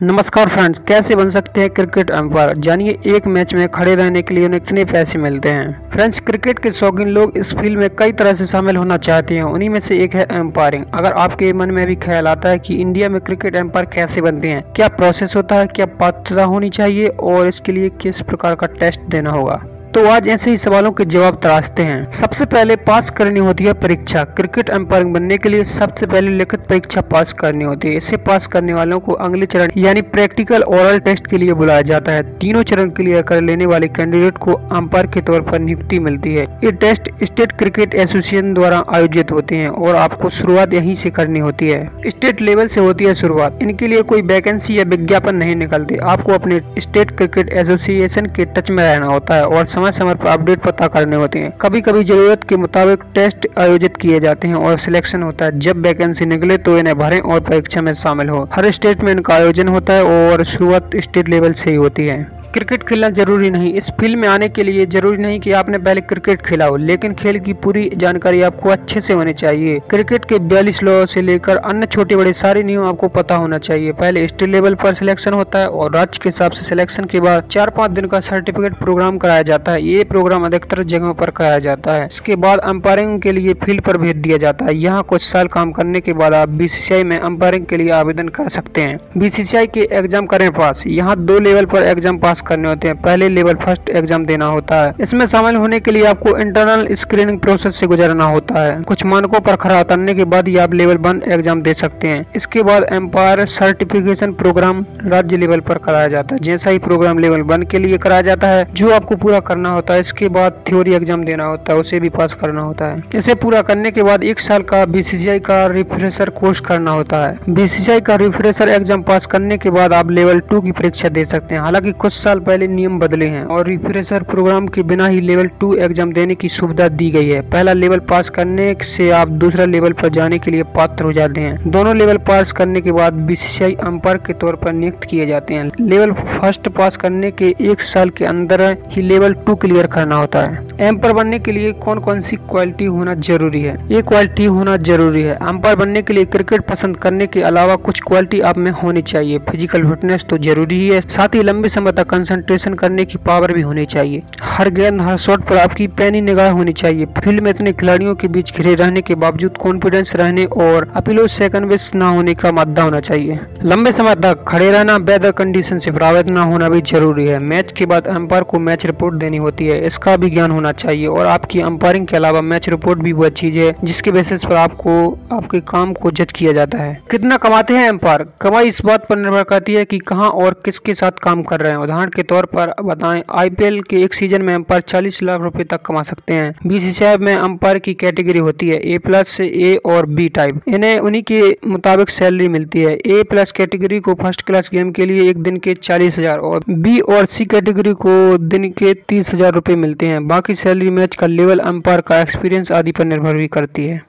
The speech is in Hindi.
नमस्कार फ्रेंड्स, कैसे बन सकते हैं क्रिकेट एम्पायर। जानिए एक मैच में खड़े रहने के लिए उन्हें कितने पैसे मिलते हैं। फ्रेंड्स, क्रिकेट के शौकीन लोग इस फील्ड में कई तरह से शामिल होना चाहते हैं। उन्हीं में से एक है एम्पायरिंग। अगर आपके मन में भी ख्याल आता है कि इंडिया में क्रिकेट एम्पायर कैसे बनते हैं, क्या प्रोसेस होता है, क्या पात्रता होनी चाहिए और इसके लिए किस प्रकार का टेस्ट देना होगा, तो आज ऐसे ही सवालों के जवाब तलाशते हैं। सबसे पहले पास करनी होती है परीक्षा। क्रिकेट एम्पायरिंग बनने के लिए सबसे पहले लिखित परीक्षा पास करनी होती है। इसे पास करने वालों को अगले चरण यानी प्रैक्टिकल ओरल टेस्ट के लिए बुलाया जाता है। तीनों चरण क्लियर कर लेने वाले कैंडिडेट को अंपायर के तौर पर नियुक्ति मिलती है। ये टेस्ट स्टेट क्रिकेट एसोसिएशन द्वारा आयोजित होते हैं और आपको शुरुआत यहीं से करनी होती है। स्टेट लेवल से होती है शुरुआत। इनके लिए कोई वैकेंसी या विज्ञापन नहीं निकलते। आपको अपने स्टेट क्रिकेट एसोसिएशन के टच में रहना होता है और समय समय पर अपडेट पता करने होते हैं। कभी कभी जरूरत के मुताबिक टेस्ट आयोजित किए जाते हैं और सिलेक्शन होता है। जब वैकेंसी निकले तो इन्हें भरें और परीक्षा में शामिल हो। हर स्टेट में इनका आयोजन होता है और शुरुआत स्टेट लेवल से ही होती है। क्रिकेट खेलना जरूरी नहीं। इस फील्ड में आने के लिए जरूरी नहीं कि आपने पहले क्रिकेट खेला हो, लेकिन खेल की पूरी जानकारी आपको अच्छे से होनी चाहिए। क्रिकेट के 42 लॉ से लेकर अन्य छोटे बड़े सारे नियम आपको पता होना चाहिए। पहले स्टेट लेवल पर सिलेक्शन होता है और राज्य के हिसाब से सिलेक्शन के बाद 4-5 दिन का सर्टिफिकेट प्रोग्राम कराया जाता है। ये प्रोग्राम अधिकतर जगहों पर कराया जाता है। इसके बाद अंपायरिंग के लिए फील्ड पर भेज दिया जाता है। यहाँ कुछ साल काम करने के बाद आप बीसीसीआई में अंपायरिंग के लिए आवेदन कर सकते हैं। बीसीसीआई के एग्जाम करें पास। यहाँ 2 लेवल पर एग्जाम पास करने होते हैं। पहले लेवल फर्स्ट एग्जाम देना होता है। इसमें शामिल होने के लिए आपको इंटरनल स्क्रीनिंग प्रोसेस से गुजरना होता है। कुछ मानकों पर खरा उतरने के बाद ही आप लेवल 1 एग्जाम दे सकते हैं। इसके बाद एम्पायर सर्टिफिकेशन प्रोग्राम राज्य लेवल पर कराया जाता है। जैसा ही प्रोग्राम लेवल 1 के लिए कराया जाता है, जो आपको पूरा करना होता है। इसके बाद थ्योरी एग्जाम देना होता है, उसे भी पास करना होता है। इसे पूरा करने के बाद 1 साल का बीसीसीआई का रिफ्रेशर कोर्स करना होता है। बीसीसीआई का रिफ्रेशर एग्जाम पास करने के बाद आप लेवल 2 की परीक्षा दे सकते हैं। हालांकि कुछ साल पहले नियम बदले हैं और रिफ्रेशर प्रोग्राम के बिना ही लेवल 2 एग्जाम देने की सुविधा दी गई है। पहला लेवल पास करने से आप दूसरा लेवल पर जाने के लिए पात्र हो जाते हैं। दोनों लेवल पास करने के बाद बीसीसीआई अंपायर के तौर पर नियुक्त किए जाते हैं। लेवल फर्स्ट पास करने के 1 साल के अंदर ही लेवल 2 क्लियर करना होता है। एम्पायर बनने के लिए कौन कौन सी क्वालिटी होना जरूरी है? ये क्वालिटी होना जरूरी है। अंपायर बनने के लिए क्रिकेट पसंद करने के अलावा कुछ क्वालिटी आप में होनी चाहिए। फिजिकल फिटनेस तो जरूरी ही है, साथ ही लंबे समय तक कंसंट्रेशन करने की पावर भी होनी चाहिए। हर गेंद हर शॉट पर आपकी पैनी निगाह होनी चाहिए। फील्ड में इतने खिलाड़ियों के बीच घिरे रहने के बावजूद कॉन्फिडेंस रहने और अपीलो सेकंड बेस न होने का मादा होना चाहिए। लंबे समय तक खड़े रहना, वेदर कंडीशन से प्रभावित न होना भी जरूरी है। मैच के बाद अंपायर को मैच रिपोर्ट देनी होती है, इसका भी ज्ञान होना चाहिए। और आपकी अंपायरिंग के अलावा मैच रिपोर्ट भी वह चीज है जिसके बेसिस पर आपको आपके काम को जज किया जाता है। कितना कमाते हैं एम्पायर? कमाई इस बात पर निर्भर करती है कि कहां और किसके साथ काम कर रहे हैं। उदाहरण के तौर पर बताएं, आईपीएल के एक सीजन में अंपायर 40 लाख रुपए तक कमा सकते हैं। बीसीसीआई में अंपायर की कैटेगरी होती है A+, A और B टाइप। इन्हें उन्हीं के मुताबिक सैलरी मिलती है। A+ कैटेगरी को फर्स्ट क्लास गेम के लिए एक दिन के 40,000 और B और C कैटेगरी को दिन के 30,000 रुपए मिलते हैं। बाकी सैलरी मैच का लेवल, अंपायर का एक्सपीरियंस आदि पर निर्भर भी करती है।